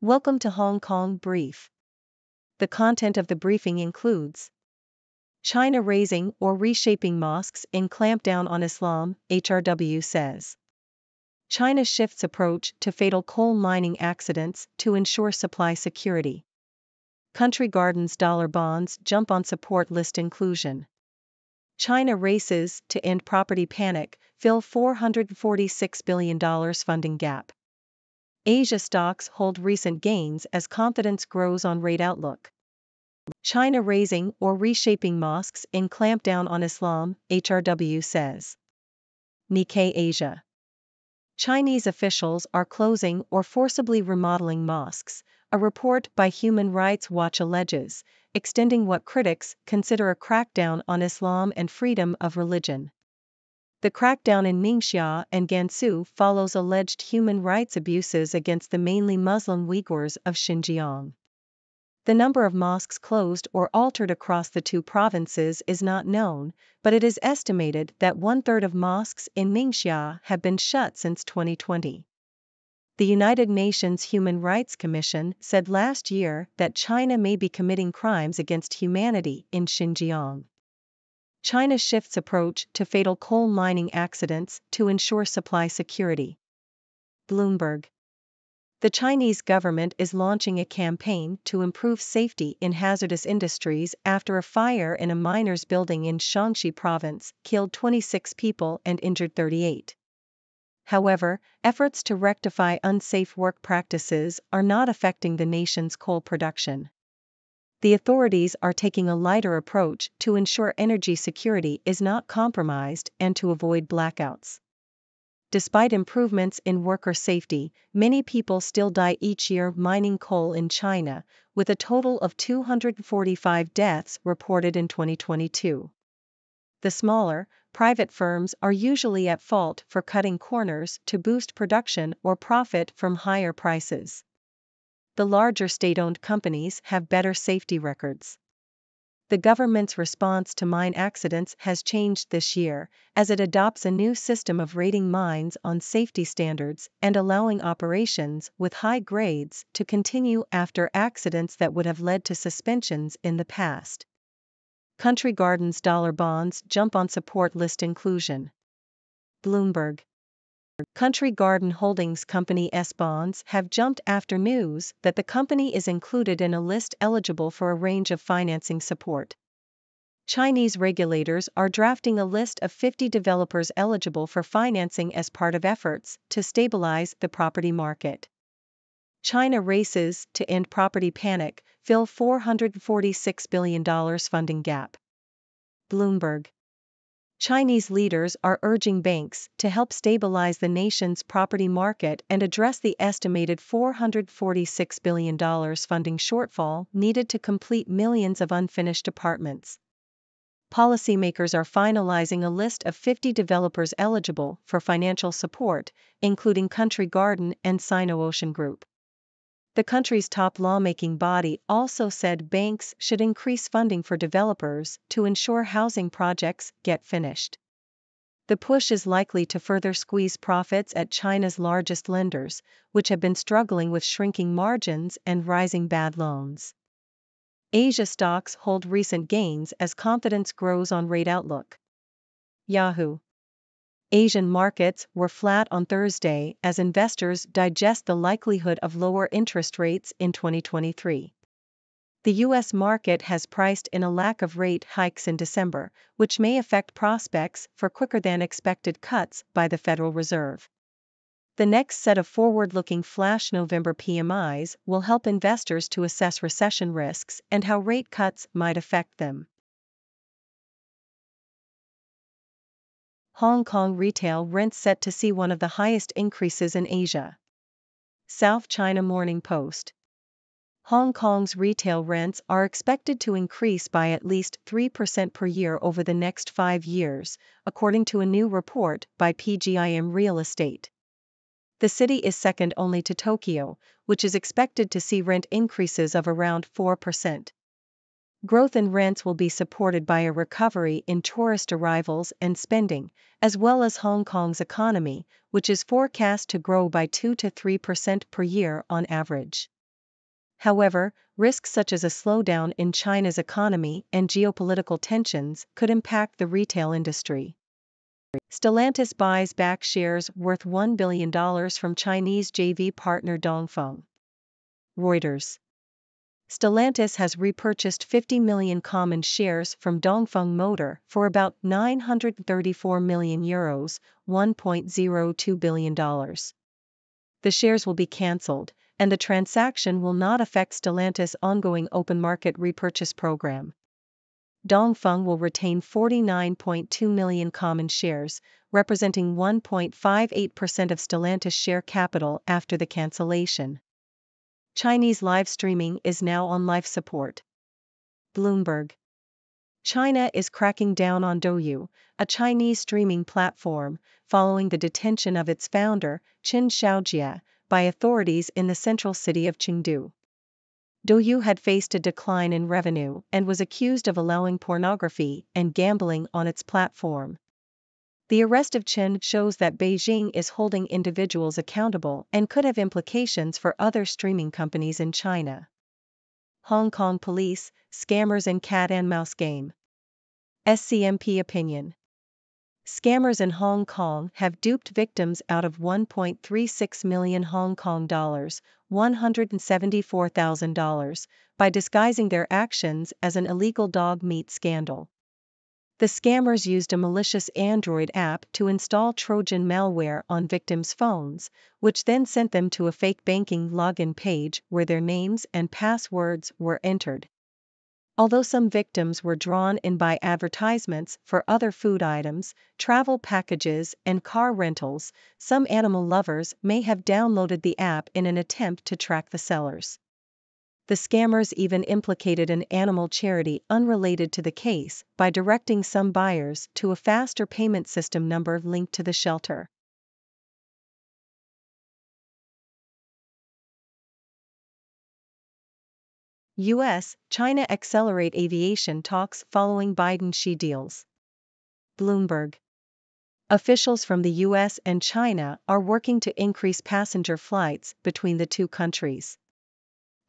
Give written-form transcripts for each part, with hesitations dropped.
Welcome to Hong Kong Brief. The content of the briefing includes China razing or reshaping mosques in clampdown on Islam, HRW says. China shifts approach to fatal coal mining accidents to ensure supply security. Country Garden's dollar bonds jump on support list inclusion. China races to end property panic, fill $446 billion funding gap. Asia stocks hold recent gains as confidence grows on rate outlook. China razing or reshaping mosques in clampdown on Islam, HRW says. Nikkei Asia. Chinese officials are closing or forcibly remodeling mosques, a report by Human Rights Watch alleges, extending what critics consider a crackdown on Islam and freedom of religion. The crackdown in Ningxia and Gansu follows alleged human rights abuses against the mainly Muslim Uyghurs of Xinjiang. The number of mosques closed or altered across the two provinces is not known, but it is estimated that one-third of mosques in Ningxia have been shut since 2020. The United Nations Human Rights Commission said last year that China may be committing crimes against humanity in Xinjiang. China shifts approach to fatal coal mining accidents to ensure supply security. Bloomberg. The Chinese government is launching a campaign to improve safety in hazardous industries after a fire in a miners' building in Shaanxi province killed 26 people and injured 38. However, efforts to rectify unsafe work practices are not affecting the nation's coal production. The authorities are taking a lighter approach to ensure energy security is not compromised and to avoid blackouts. Despite improvements in worker safety, many people still die each year mining coal in China, with a total of 245 deaths reported in 2022. The smaller, private firms are usually at fault for cutting corners to boost production or profit from higher prices. The larger state-owned companies have better safety records. The government's response to mine accidents has changed this year, as it adopts a new system of rating mines on safety standards and allowing operations with high grades to continue after accidents that would have led to suspensions in the past. Country Garden's dollar bonds jump on support list inclusion. Bloomberg. Country Garden Holdings Company's bonds have jumped after news that the company is included in a list eligible for a range of financing support. Chinese regulators are drafting a list of 50 developers eligible for financing as part of efforts to stabilize the property market. China races to end property panic, fill $446 billion funding gap. Bloomberg. Chinese leaders are urging banks to help stabilize the nation's property market and address the estimated $446 billion funding shortfall needed to complete millions of unfinished apartments. Policymakers are finalizing a list of 50 developers eligible for financial support, including Country Garden and Sino-Ocean Group. The country's top lawmaking body also said banks should increase funding for developers to ensure housing projects get finished. The push is likely to further squeeze profits at China's largest lenders, which have been struggling with shrinking margins and rising bad loans. Asia stocks hold recent gains as confidence grows on rate outlook. Yahoo! Asian markets were flat on Thursday as investors digest the likelihood of lower interest rates in 2023. The U.S. market has priced in a lack of rate hikes in December, which may affect prospects for quicker-than-expected cuts by the Federal Reserve. The next set of forward-looking flash November PMIs will help investors to assess recession risks and how rate cuts might affect them. Hong Kong retail rents set to see one of the highest increases in Asia. South China Morning Post. Hong Kong's retail rents are expected to increase by at least 3% per year over the next 5 years, according to a new report by PGIM Real Estate. The city is second only to Tokyo, which is expected to see rent increases of around 4%. Growth in rents will be supported by a recovery in tourist arrivals and spending, as well as Hong Kong's economy, which is forecast to grow by 2 to 3% per year on average. However, risks such as a slowdown in China's economy and geopolitical tensions could impact the retail industry. Stellantis buys back shares worth $1 billion from Chinese JV partner Dongfeng. Reuters. Stellantis has repurchased 50 million common shares from Dongfeng Motor for about €934 million, $1.02 billion. The shares will be cancelled, and the transaction will not affect Stellantis' ongoing open market repurchase program. Dongfeng will retain 49.2 million common shares, representing 1.58% of Stellantis' share capital after the cancellation. Chinese live streaming is now on life support. Bloomberg. China is cracking down on Douyu, a Chinese streaming platform, following the detention of its founder, Qin Xiaojia, by authorities in the central city of Chengdu. Douyu had faced a decline in revenue and was accused of allowing pornography and gambling on its platform. The arrest of Qin shows that Beijing is holding individuals accountable and could have implications for other streaming companies in China. Hong Kong police, scammers and cat and mouse game. SCMP opinion. Scammers in Hong Kong have duped victims out of 1.36 million Hong Kong dollars, $174,000, by disguising their actions as an illegal dog meat scandal. The scammers used a malicious Android app to install Trojan malware on victims' phones, which then sent them to a fake banking login page where their names and passwords were entered. Although some victims were drawn in by advertisements for other food items, travel packages, and car rentals, some animal lovers may have downloaded the app in an attempt to track the sellers. The scammers even implicated an animal charity unrelated to the case by directing some buyers to a faster payment system number linked to the shelter. US-China accelerate aviation talks following Biden-Xi deals. Bloomberg. Officials from the US and China are working to increase passenger flights between the two countries.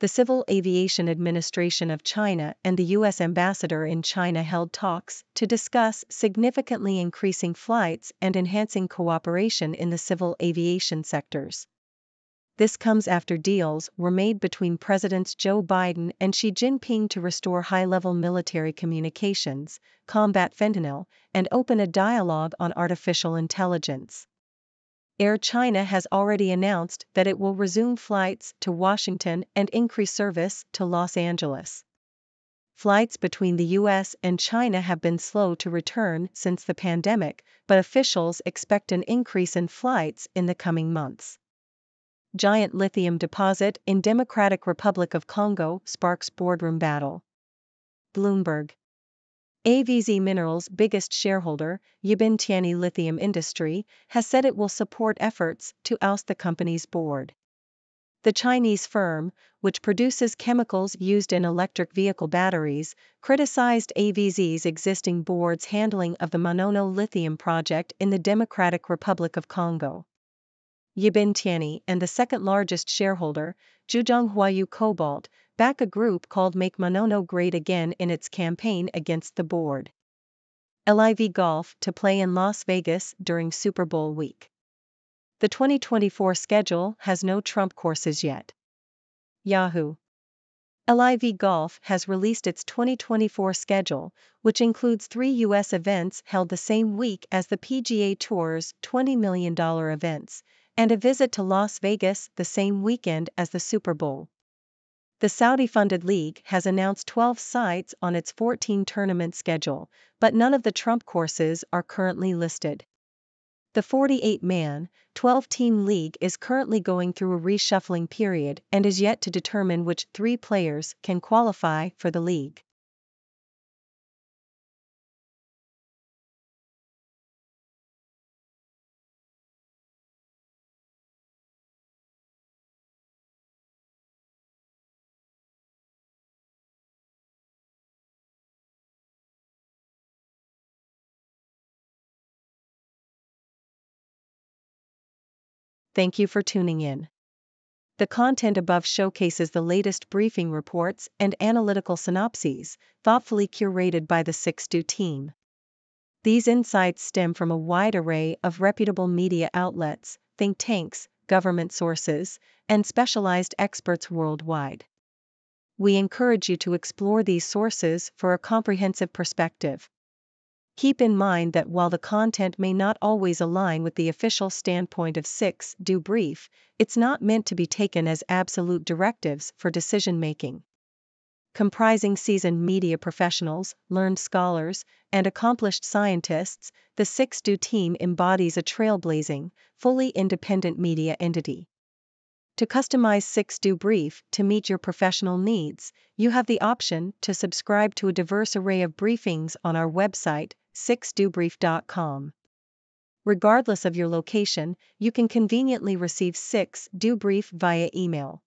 The Civil Aviation Administration of China and the U.S. ambassador in China held talks to discuss significantly increasing flights and enhancing cooperation in the civil aviation sectors. This comes after deals were made between Presidents Joe Biden and Xi Jinping to restore high-level military communications, combat fentanyl, and open a dialogue on artificial intelligence. Air China has already announced that it will resume flights to Washington and increase service to Los Angeles. Flights between the US and China have been slow to return since the pandemic, but officials expect an increase in flights in the coming months. Giant lithium deposit in Democratic Republic of Congo sparks boardroom battle. Bloomberg. AVZ Minerals' biggest shareholder, Yibin Tianyi Lithium Industry, has said it will support efforts to oust the company's board. The Chinese firm, which produces chemicals used in electric vehicle batteries, criticized AVZ's existing board's handling of the Manono Lithium project in the Democratic Republic of Congo. Yibin Tianyi and the second-largest shareholder, Zhejiang Huayu Cobalt, back a group called Make Manono Great Again in its campaign against the board. LIV Golf to play in Las Vegas during Super Bowl week. The 2024 schedule has no Trump courses yet. Yahoo! LIV Golf has released its 2024 schedule, which includes 3 U.S. events held the same week as the PGA Tour's $20 million events, and a visit to Las Vegas the same weekend as the Super Bowl. The Saudi-funded league has announced 12 sites on its 14-tournament schedule, but none of the Trump courses are currently listed. The 48-man, 12-team league is currently going through a reshuffling period and is yet to determine which 3 players can qualify for the league. Thank you for tuning in. The content above showcases the latest briefing reports and analytical synopses, thoughtfully curated by the 6Do team. These insights stem from a wide array of reputable media outlets, think tanks, government sources, and specialized experts worldwide. We encourage you to explore these sources for a comprehensive perspective. Keep in mind that while the content may not always align with the official standpoint of 6Do brief, it's not meant to be taken as absolute directives for decision-making. Comprising seasoned media professionals, learned scholars, and accomplished scientists, the 6Do team embodies a trailblazing, fully independent media entity. To customize 6Do brief to meet your professional needs, you have the option to subscribe to a diverse array of briefings on our website, 6dobrief.com. Regardless of your location, you can conveniently receive 6Do brief via email.